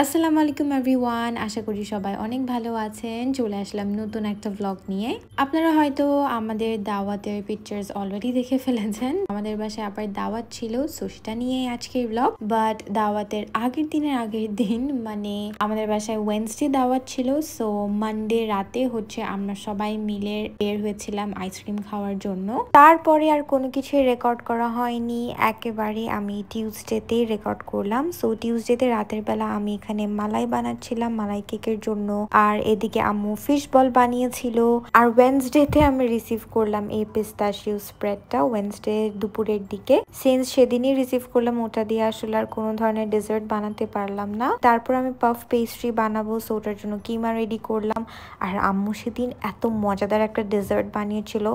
আসসালামু আলাইকুম এভরিওয়ান, আশা করি সবাই অনেক ভালো আছেন। চলে আসলাম নতুন একটা ব্লগ নিয়ে। আপনারা হয়তো আমাদের দাওয়াতের পিকচার্স অলরেডি দেখে ফেলেছেন। আমাদের বাসায় আবার দাওয়াত ছিল, সো সেটা নিয়ে আজকের ব্লগ। বাট দাওয়াতের আগের দিন মানে আমাদের বাসায় ওয়েডনেসডে দাওয়াত ছিল, সো মানডে রাতে হচ্ছে আমরা সবাই মিলে বের হয়েছিলাম আইসক্রিম খাওয়ার জন্য। তারপরে আর কোনো কিছু রেকর্ড করা হয়নি, একেবারে আমি টিউসডেতেই রেকর্ড করলাম। সো টিউসডেতে রাতের বেলা আমি এখানে মালাই বানাচ্ছিলাম মালাই কেকের জন্য, আর এদিকে আম্মু ফিশ বল বানিয়েছিল। আর ওয়েডনেসডেতে আমি রিসিভ করলাম এই পিস্তাশিও স্প্রেডটা ওয়েডনেসডে দুপুরের দিকে। সিন্স সেদিনই রিসিভ করলাম, ওটা দিয়ে আসলে আর কোনো ধরনের ডেজার্ট বানাতে পারলাম না। তারপর আমি পাফ পেস্ট্রি বানাবো, সো ওটার জন্য কিমা রেডি করলাম। আর আম্মু সেদিন এত মজাদার একটা ডেজার্ট বানিয়েছিল,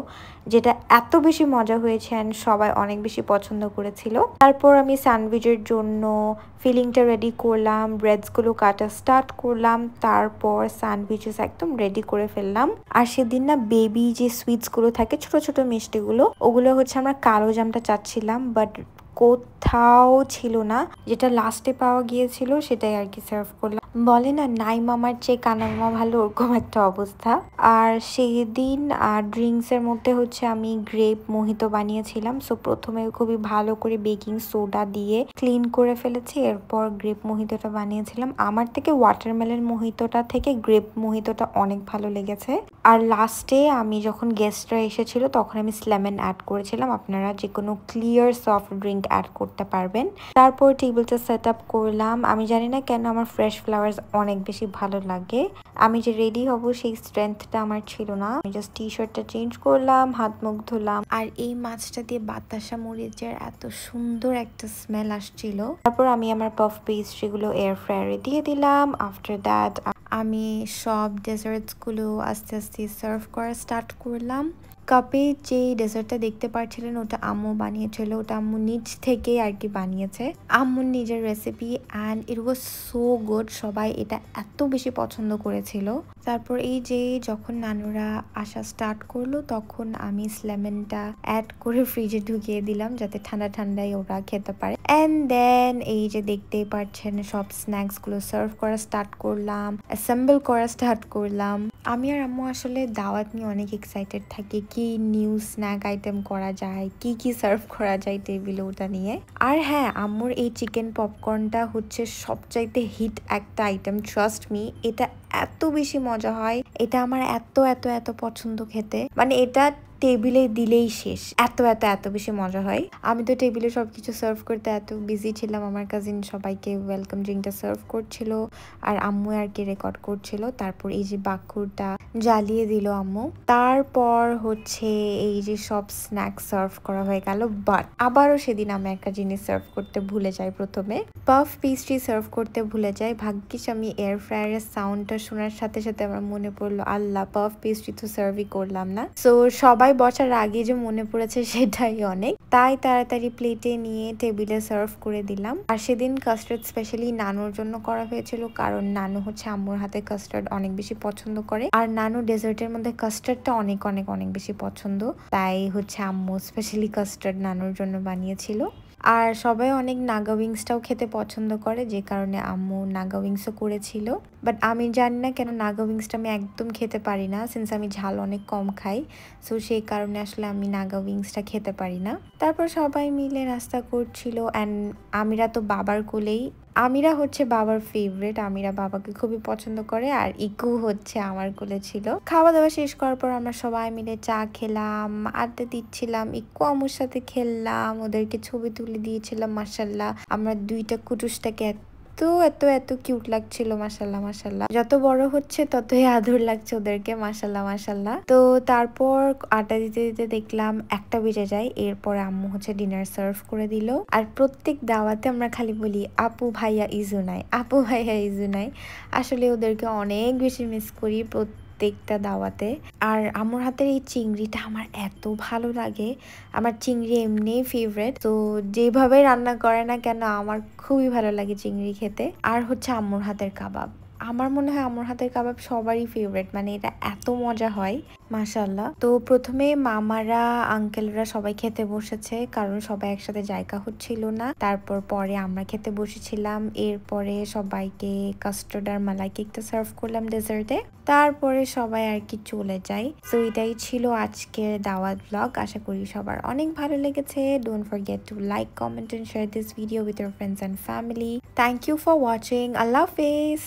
যেটা এত বেশি মজা হয়েছে অ্যান্ড সবাই অনেক বেশি পছন্দ করেছিল। তারপর আমি স্যান্ডউইচের জন্য ফিলিংটা রেডি করলাম, ব্রেডসগুলো কাটা স্টার্ট করলাম, তারপর স্যান্ডউইচেস একদম রেডি করে ফেললাম। আর সেদিন না বেবি যে সুইটসগুলো থাকে ছোট ছোট মিষ্টিগুলো, ওগুলো হচ্ছে আমরা কালো জামটা চাচ্ছিলাম, বাট কোথাও ছিল না। যেটা লাস্টে পাওয়া গিয়েছিল সেটাই আর কি সার্ভ করলাম। বলে না নাই মামার চেয়ে কানা মামা ভালো, ওরকম একটা অবস্থা। আর সেদিন ড্রিঙ্কসের মধ্যে হচ্ছে আমি গ্রেপ মোহিতো বানিয়েছিলাম। সো প্রথমে খুবই ভালো করে বেকিং সোডা দিয়ে ক্লিন করে ফেলেছি, এরপর গ্রেপ মোহিতোটা বানিয়েছিলাম। আমার থেকে ওয়াটারমেলন মোহিতোটা থেকে গ্রেপ মোহিতোটা অনেক ভালো লেগেছে। আর লাস্টে আমি যখন গেস্টরা এসেছিল তখন আমি লেমন অ্যাড করেছিলাম। আপনারা যে কোনো ক্লিয়ার সফট ড্রিঙ্ক অ্যাড করতে পারবেন। তারপর টেবিলটা সেট আপ করলাম। আমি জানি না কেন আমার ফ্রেশ ফ্লাওয়ার্স অনেক বেশি ভালো লাগে। আমি যে রেডি হব সেই স্ট্রেংথটা আমার ছিল না। আমি জাস্ট টি শার্টটা চেঞ্জ করলাম, হাত মুখ ধুলাম, আর এই মাছটা দিয়ে বাতাসা মরিচের এত সুন্দর একটা স্মেল আসছিল। তারপর আমি আমার পাফ পেস্ট্রিগুলো এয়ার ফ্রায়ারে দিয়ে দিলাম। আফটার দ্যাট আমি সব ডেজার্টসগুলো আস্তে আস্তে সার্ভ করা স্টার্ট করলাম। কাপে যে ডেজার্টটা দেখতে পাচ্ছিলেন ওটা আম্মু বানিয়েছিল, ওটা আম্মু নিজ থেকে আর কি বানিয়েছে, আম্মুর নিজের recipe, and it was so good. সবাই এটা এত বেশি পছন্দ করেছিল। তারপর এই যে যখন নানুরা আসা স্টার্ট করলো তখন আমি লেমনটা অ্যাড করে ফ্রিজে ঢুকিয়ে দিলাম যাতে ঠান্ডা ঠান্ডায় ওরা খেতে পারে। অ্যান্ড দেন এই যে দেখতেই পাচ্ছেন সব স্ন্যাক্সগুলো সার্ভ করা স্টার্ট করলাম, অ্যাসেম্বল করা স্টার্ট করলাম। আমি আর আম্মু আসলে দাওয়াত নিয়ে অনেক এক্সাইটেড থাকি, কি নিউ স্ন্যাক আইটেম করা যায়, কি কি সার্ভ করা যায় টেবিলে, ওটা নিয়ে। আর হ্যাঁ, আম্মুর এই চিকেন পপকর্নটা হচ্ছে সবচাইতে হিট একটা আইটেম, ট্রাস্ট মি। এটা এত বেশি মজা হয়, এটা আমার এত এত এত পছন্দ খেতে, মানে এটা টেবিলে দিলেই শেষ, এত এত এত বেশি মজা হয়। আমি তো টেবিলে সবকিছু সার্ভ করতে এত বিজি ছিলাম, আমার কাজিন সবাইকে ওয়েলকাম ড্রিঙ্কটা সার্ভ করছিল আর আম্মু আর কি রেকর্ড করছিল। তারপর এই যে বাকুরটা জ্বালিয়ে দিল আম্মু। তারপর হচ্ছে এই যে সব স্ন্যাক্স সার্ভ করা হয়ে গেল। বাট আবারও সেদিন আমি একটা জিনিস সার্ভ করতে ভুলে যাই। প্রথমে পাফ পেস্ট্রি সার্ভ করতে ভুলে যাই। ভাগ্যিস আমি এয়ার ফ্রায়ারের সাউন্ডটা শোনার সাথে সাথে আমার মনে পড়লো, আল্লাহ পাফ পেস্ট্রি তো সার্ভই করলাম না। সো সবাই বসার আগে যে মনে পড়েছে সেটাই অনেক। তাই তাড়াতাড়ি প্লেটে নিয়ে টেবিলে সার্ভ করে দিলাম। আর সেদিন কাস্টার্ড স্পেশালি নানুর জন্য করা হয়েছিল, কারণ নানু হচ্ছে আম্মুর হাতে কাস্টার্ড অনেক বেশি পছন্দ করে, আর নানু ডেজার্টের মধ্যে কাস্টার্ডটা অনেক অনেক অনেক বেশি পছন্দ। তাই হচ্ছে আম্মু স্পেশালি কাস্টার্ড নানুর জন্য বানিয়েছিল। আর সবাই অনেক নাগা উইংসটাও খেতে পছন্দ করে, যে কারণে আম্মু নাগা উইংসও করেছিল। বাট আমি জানি না কেন নাগা উইংসটা আমি একদম খেতে পারি না, সিন্স আমি ঝাল অনেক কম খাই। সো সেই কারণে আসলে আমি নাগা উইংসটা খেতে পারি না। তারপর সবাই মিলে নাস্তা করছিল, অ্যান্ড আমিরা তো বাবার কোলেই। আমিরা হচ্ছে বাবার ফেভারিট, আমিরা বাবাকে খুবই পছন্দ করে, আর ইকু হচ্ছে আমার কোলে ছিল। খাওয়া দাওয়া শেষ করার পর আমরা সবাই মিলে চা খেলাম, আড্ডা দিচ্ছিলাম, ইকু আমুর সাথে খেললাম, ওদেরকে ছবি তুলে দিয়েছিলাম। মাশাল্লাহ আমরা দুইটা কুটুসটাকে এত এত এত কিউট লাগছিল, মাশাল্লাহ মাশাল্লাহ। যত বড় হচ্ছে ততই আদর লাগছে ওদেরকে, মাশাল্লাহ মাশাল্লাহ। তো তারপর আড্ডা দিতে দিতে দেখলাম 1টা বেজে যায়। এরপরে আম্মু হচ্ছে ডিনার সার্ভ করে দিল। আর প্রত্যেক দাওয়াতে আমরা খালি বলি আপু ভাইয়া ইজু নাই, আপু ভাইয়া ইজু নাই। আসলে ওদেরকে অনেক বেশি মিস করি প্রত্যেকটা দাওয়াতে। আর আম্মুর হাতের এই চিংড়িটা আমার এত ভালো লাগে, আমার চিংড়ি এমনিই ফেভারিট। তো যেভাবে রান্না করে না কেন আমার খুবই ভালো লাগে চিংড়ি খেতে। আর হচ্ছে আম্মুর হাতের কাবাব, আমার মনে হয় আমার হাতের কাবাব সবারই ফেভারিট, মানে এটা এত মজা হয় মাশাআল্লাহ। তো প্রথমে মামারা আঙ্কেলরা সবাই খেতে বসেছে, কারণ সবাই একসাথে জায়গা হচ্ছিল না। তারপর পরে আমরা খেতে বসেছিলাম, এরপরে সবাইকে কাস্টার্ড আর মালাই কেকটা সার্ভ করলাম ডেজার্টে, তারপরে সবাই আর কি চলে যায়। তো এটাই ছিল আজকের দাওয়াত ব্লগ। আশা করি সবার অনেক ভালো লেগেছে। Don't forget to like, comment and share this video with your friends and family. Thank you for watching. আল্লাহ হাফেজ।